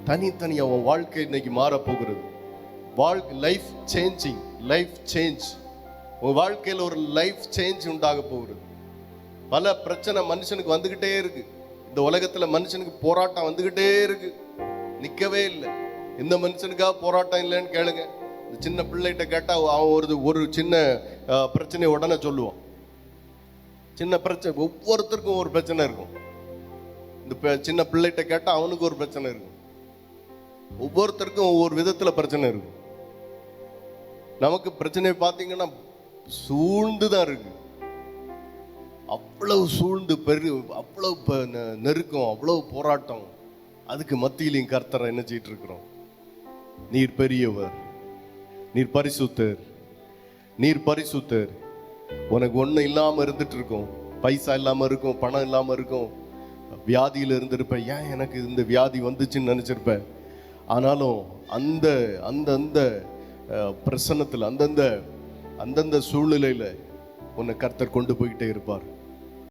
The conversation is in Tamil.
தனித்தனியா உன் வாழ்க்கை இன்னைக்கு மாறப்போகிறது. Life changing, life change. உன் வாழ்க்கையில் ஒரு லைஃப் சேஞ்ச் உண்டாக போகிறது. பல பிரச்சனை மனுஷனுக்கு வந்துகிட்டே இருக்கு. இந்த உலகத்துல மனுஷனுக்கு போராட்டம் வந்துகிட்டே இருக்கு, நிக்கவே இல்லை. எந்த மனுஷனுக்காக போராட்டம் இல்லைன்னு கேளுங்க. இந்த சின்ன பிள்ளைகிட்ட கேட்டா அவன் ஒரு சின்ன பிரச்சனையை உடனே சொல்லுவான். சின்ன பிரச்சனை, ஒவ்வொருத்தருக்கும் ஒரு பிரச்சனை இருக்கும். இந்த சின்ன பிள்ளைகிட்ட கேட்டா அவனுக்கு ஒரு பிரச்சனை இருக்கும். ஒவ்வொருத்தருக்கும் ஒவ்வொரு விதத்துல பிரச்சனை இருக்கும். நமக்கு பிரச்சனை பார்த்தீங்கன்னா சூழ்ந்துதான் இருக்கு. அவ்வளவு சூழ்ந்து அவ்வளவு நெருக்கம், அவ்வளவு போராட்டம். அதுக்கு மத்தியிலையும் கர்த்தரை என்ன செய்யிட்டு இருக்கிறோம்? நீர் பெரியவர், நீர் பரிசுத்தர், நீர் பரிசுத்தர். உனக்கு ஒண்ணு இல்லாம இருந்துட்டு இருக்கும், பைசா இல்லாம இருக்கும், பணம் இல்லாம இருக்கும், வியாதியில இருந்திருப்ப. ஏன் எனக்கு இந்த வியாதி வந்துச்சுன்னு நினைச்சிருப்ப. ஆனாலும் அந்த அந்த அந்த பிரசன்னத்தில், அந்தந்த சூழ்நிலையில உன்னை கர்த்தர் கொண்டு போய்கிட்டே இருப்பார்.